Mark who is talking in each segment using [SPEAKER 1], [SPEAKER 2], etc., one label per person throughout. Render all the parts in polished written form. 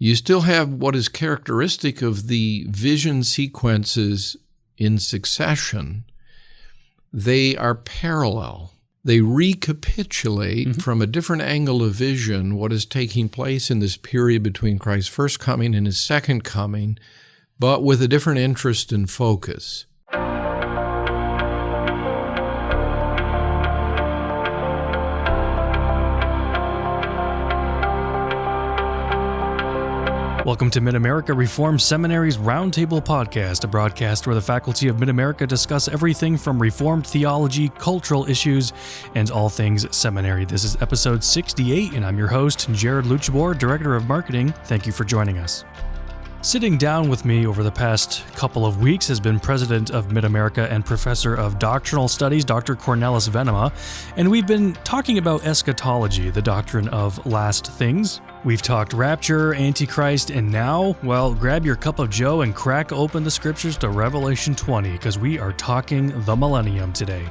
[SPEAKER 1] you still have what is characteristic of the vision sequences in succession. They are parallel. They recapitulate from a different angle of vision what is taking place in this period between Christ's first coming and his second coming, but with a different interest and focus.
[SPEAKER 2] Welcome to Mid-America Reformed Seminary's Roundtable Podcast, a broadcast where the faculty of Mid-America discuss everything from Reformed theology, cultural issues, and all things seminary. This is episode 68, and I'm your host, Jared Luchabor, Director of Marketing. Thank you for joining us. Sitting down with me over the past couple of weeks has been President of Mid-America and Professor of Doctrinal Studies, Dr. Cornelis Venema, and we've been talking about eschatology, the doctrine of last things. We've talked rapture, Antichrist, and now, well, grab your cup of joe and crack open the scriptures to Revelation 20, because we are talking the Millennium today.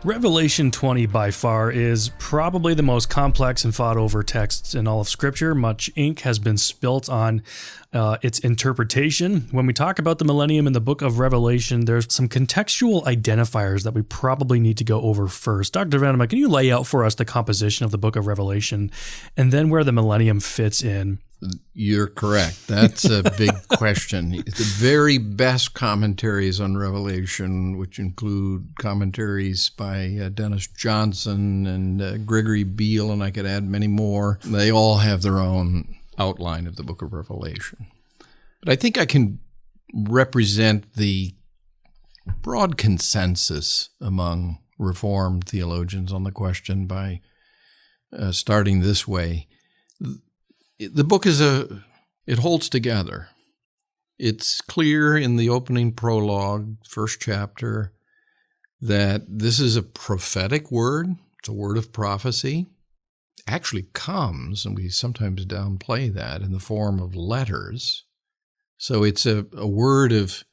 [SPEAKER 2] Revelation 20 by far is probably the most complex and fought over texts in all of Scripture. Much ink has been spilt on its interpretation. When we talk about the Millennium in the book of Revelation, there's some contextual identifiers that we probably need to go over first. Dr. Venema, can you lay out for us the composition of the book of Revelation and then where the Millennium fits in?
[SPEAKER 1] You're correct. That's a big question. The very best commentaries on Revelation, which include commentaries by Dennis Johnson and Gregory Beale, and I could add many more, they all have their own outline of the book of Revelation. But I think I can represent the broad consensus among Reformed theologians on the question by starting this way. The book it holds together. It's clear in the opening prologue, first chapter, that this is a prophetic word. It's a word of prophecy. It actually comes, and we sometimes downplay that, in the form of letters. So it's a word of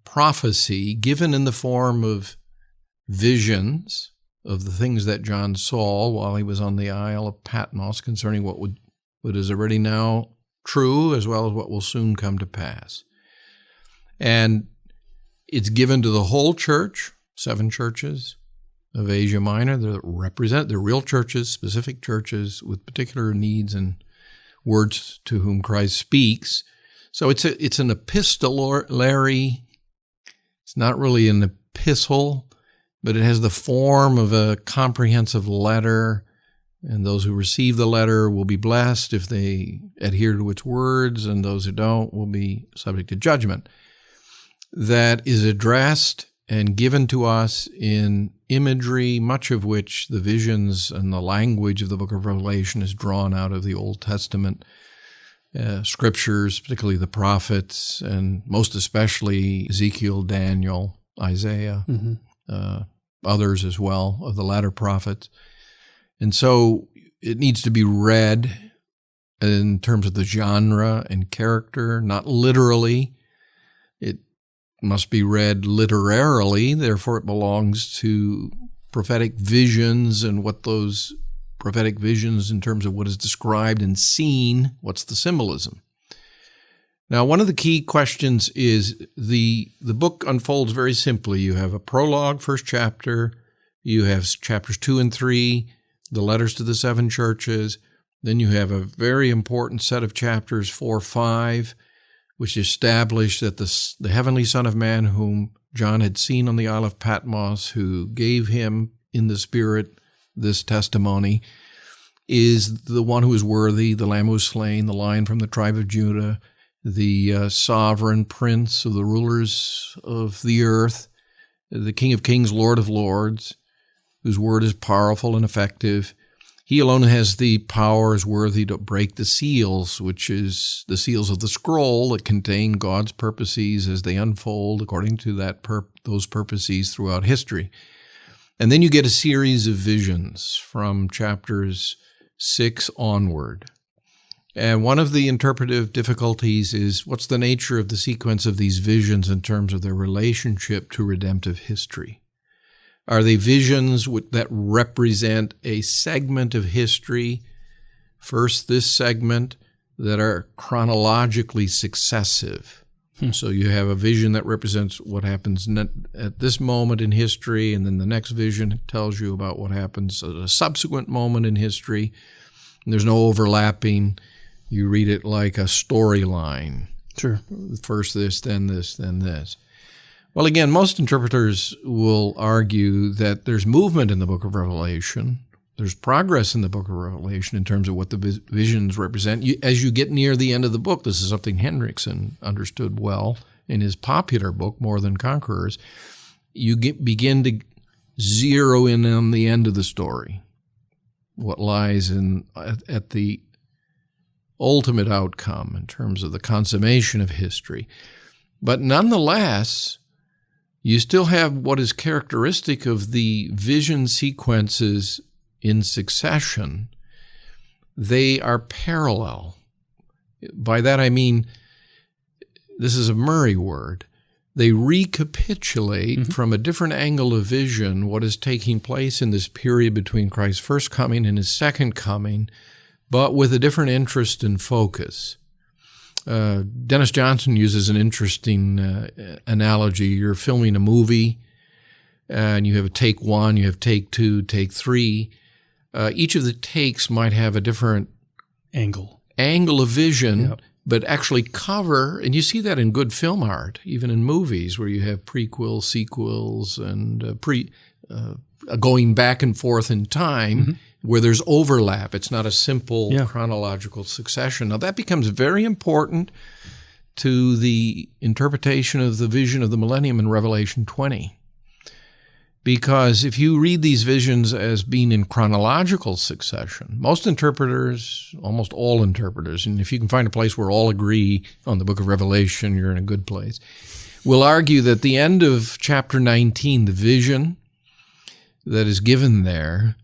[SPEAKER 1] prophecy given in the form of visions of the things that John saw while he was on the Isle of Patmos concerning what is already now true, as well as what will soon come to pass. And it's given to the whole church, 7 churches of Asia Minor that represent the real churches, specific churches with particular needs and words to whom Christ speaks. So it's an epistolary, it's not really an epistle, but it has the form of a comprehensive letter. And those who receive the letter will be blessed if they adhere to its words, and those who don't will be subject to judgment. That is addressed and given to us in imagery, much of which the visions and the language of the book of Revelation is drawn out of the Old Testament scriptures, particularly the prophets, and most especially Ezekiel, Daniel, Isaiah, others as well of the latter prophets. And so it needs to be read in terms of the genre and character, not literally. It must be read literarily, therefore it belongs to prophetic visions and what those prophetic visions in terms of what is described and seen, what's the symbolism. Now, one of the key questions is the book unfolds very simply. You have a prologue, first chapter, you have chapters 2 and 3, the letters to the 7 churches. Then you have a very important set of chapters 4, 5, which establish that the heavenly Son of Man, whom John had seen on the Isle of Patmos, who gave him in the Spirit this testimony, is the one who is worthy, the Lamb who was slain, the Lion from the tribe of Judah, the sovereign prince of the rulers of the earth, the King of kings, Lord of lords, whose word is powerful and effective. He alone has the power, is worthy to break the seals, which is the seals of the scroll that contain God's purposes as they unfold according to those purposes throughout history. And then you get a series of visions from chapters 6 onward. And one of the interpretive difficulties is what's the nature of the sequence of these visions in terms of their relationship to redemptive history? Are they visions that represent a segment of history? First, this segment, that are chronologically successive. So you have a vision that represents what happens at this moment in history, and then the next vision tells you about what happens at a subsequent moment in history. And there's no overlapping. You read it like a storyline.
[SPEAKER 2] Sure.
[SPEAKER 1] First this, then this, then this. Well, again, most interpreters will argue that there's movement in the book of Revelation. There's progress in the book of Revelation in terms of what the visions represent. As you get near the end of the book, this is something Hendrickson understood well in his popular book, More Than Conquerors, you begin to zero in on the end of the story, what lies at the ultimate outcome in terms of the consummation of history. But nonetheless, you still have what is characteristic of the vision sequences in succession. They are parallel. By that I mean, this is a Murray word, they recapitulate from a different angle of vision what is taking place in this period between Christ's first coming and his second coming, but with a different interest and focus. Dennis Johnson uses an interesting analogy. You're filming a movie, and you have a take one, you have take two, take three. Each of the takes might have a different
[SPEAKER 2] angle
[SPEAKER 1] of vision, but actually cover, and you see that in good film art, even in movies where you have prequels, sequels, and going back and forth in time, where there's overlap. It's not a simple chronological succession. Now, that becomes very important to the interpretation of the vision of the millennium in Revelation 20. Because if you read these visions as being in chronological succession, most interpreters, almost all interpreters, and if you can find a place where all agree on the book of Revelation, you're in a good place, will argue that the end of chapter 19, the vision that is given there,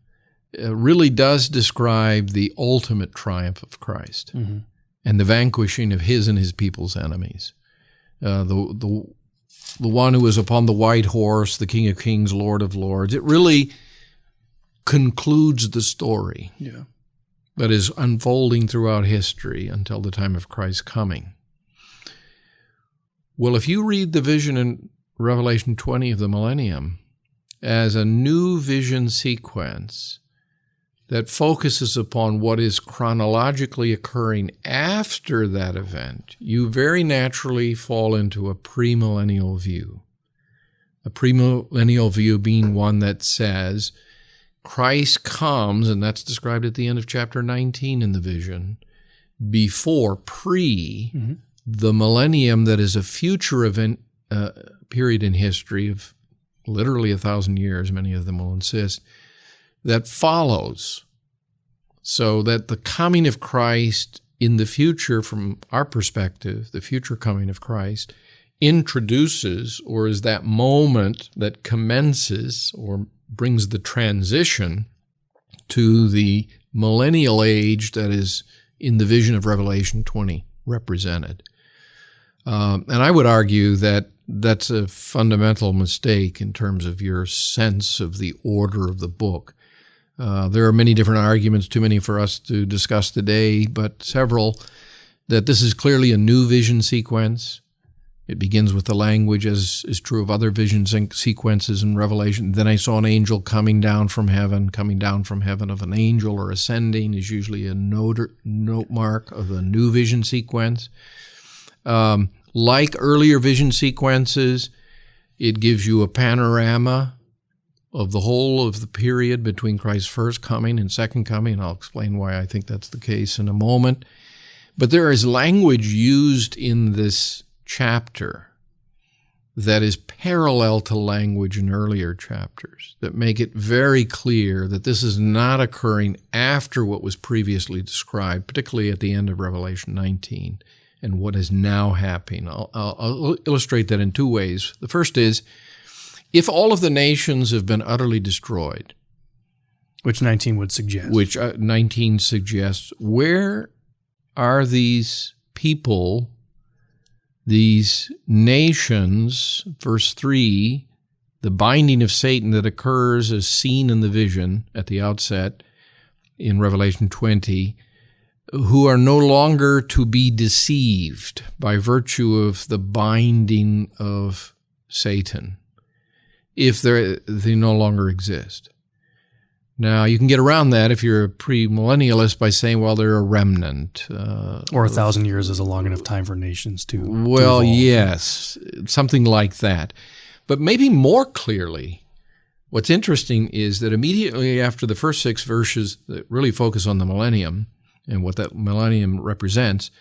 [SPEAKER 1] really does describe the ultimate triumph of Christ and the vanquishing of his and his people's enemies. The one who is upon the white horse, the King of Kings, Lord of Lords. It really concludes the story that is unfolding throughout history until the time of Christ's coming. Well, if you read the vision in Revelation 20 of the millennium as a new vision sequence that focuses upon what is chronologically occurring after that event, you very naturally fall into a premillennial view. A premillennial view being one that says Christ comes, and that's described at the end of chapter 19 in the vision, before, the millennium that is a future event, period in history of literally 1,000 years, many of them will insist, that follows, so that the coming of Christ in the future, from our perspective, the future coming of Christ, introduces, or is that moment that commences or brings the transition to the millennial age that is in the vision of Revelation 20 represented. And I would argue that that's a fundamental mistake in terms of your sense of the order of the book. There are many different arguments, too many for us to discuss today, but several, that this is clearly a new vision sequence. It begins with the language, as is true of other vision sequences in Revelation. Then I saw an angel coming down from heaven of an angel, or ascending is usually a note mark of a new vision sequence. Like earlier vision sequences, it gives you a panorama of the whole of the period between Christ's first coming and second coming, and I'll explain why I think that's the case in a moment. But there is language used in this chapter that is parallel to language in earlier chapters that make it very clear that this is not occurring after what was previously described, particularly at the end of Revelation 19, and what is now happening. I'll illustrate that in two ways. The first is, if all of the nations have been utterly destroyed,
[SPEAKER 2] which 19 would suggest.
[SPEAKER 1] Which 19 suggests, where are these people, these nations, verse 3, the binding of Satan that occurs as seen in the vision at the outset in Revelation 20, who are no longer to be deceived by virtue of the binding of Satan, if they no longer exist. Now, you can get around that if you're a premillennialist by saying, well, they're a remnant.
[SPEAKER 2] Or 1,000 years is a long enough time for nations to
[SPEAKER 1] Well,
[SPEAKER 2] evolve.
[SPEAKER 1] yes, something like that. But maybe more clearly, what's interesting is that immediately after the first 6 verses that really focus on the millennium and what that millennium represents,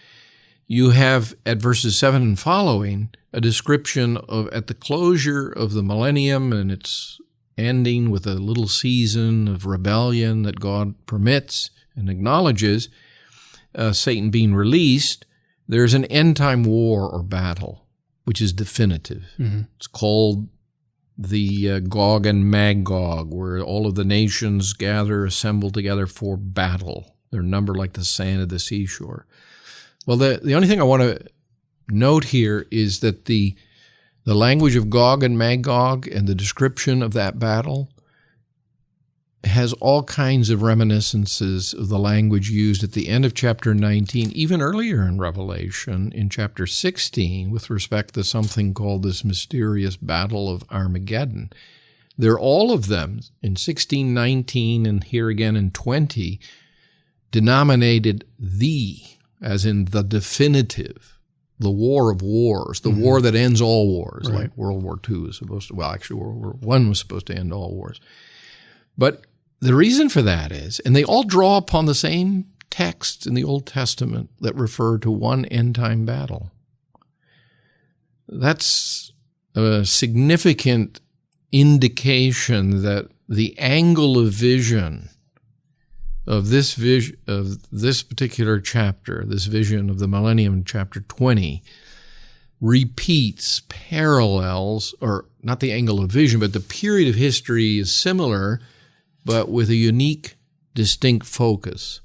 [SPEAKER 1] you have at verses 7 and following a description of at the closure of the millennium and its ending with a little season of rebellion that God permits and acknowledges, Satan being released, there's an end-time war or battle, which is definitive. Mm-hmm. It's called the Gog and Magog, where all of the nations assemble together for battle. They're numbered like the sand of the seashore. Well, the only thing I want to note here is that the language of Gog and Magog and the description of that battle has all kinds of reminiscences of the language used at the end of chapter 19, even earlier in Revelation, in chapter 16, with respect to something called this mysterious battle of Armageddon. They're all of them in 16, 19, and here again in 20, denominated the, as in the definitive, the war of wars, the war that ends all wars, right. Like World War II is supposed to, well, actually World War I was supposed to end all wars. But the reason for that is, and they all draw upon the same texts in the Old Testament that refer to one end-time battle. That's a significant indication that the angle of vision of this particular chapter, this vision of the millennium in chapter 20, repeats, parallels, or not the angle of vision, but the period of history is similar, but with a unique, distinct focus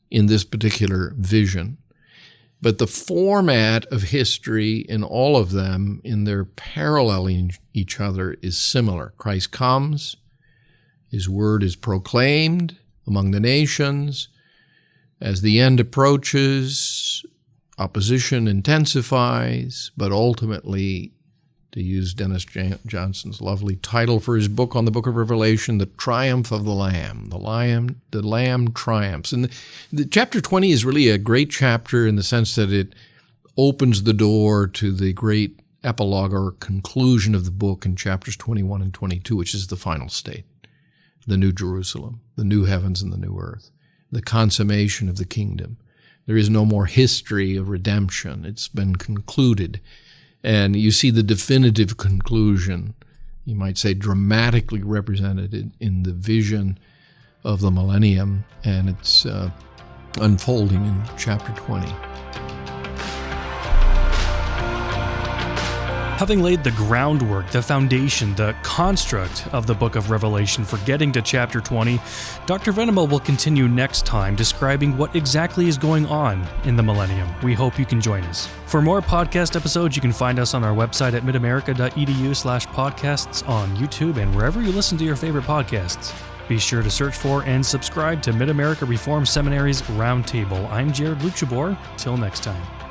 [SPEAKER 1] in this particular vision. But the format of history in all of them, in their paralleling each other, is similar. Christ comes, his word is proclaimed among the nations. As the end approaches, opposition intensifies, but ultimately, to use Dennis Johnson's lovely title for his book on the book of Revelation, the triumph of the Lamb. The Lamb triumphs. And the chapter 20 is really a great chapter in the sense that it opens the door to the great epilogue or conclusion of the book in chapters 21 and 22, which is the final state. The New Jerusalem, the new heavens and the new earth, the consummation of the kingdom. There is no more history of redemption. It's been concluded. And you see the definitive conclusion, you might say dramatically represented in the vision of the millennium, and it's unfolding in chapter 20.
[SPEAKER 2] Having laid the groundwork, the foundation, the construct of the book of Revelation for getting to chapter 20, Dr. Venema will continue next time describing what exactly is going on in the millennium. We hope you can join us. For more podcast episodes, you can find us on our website at midamerica.edu/podcasts, on YouTube, and wherever you listen to your favorite podcasts. Be sure to search for and subscribe to Mid-America Reformed Seminary's Roundtable. I'm Jared Luchabor. Till next time.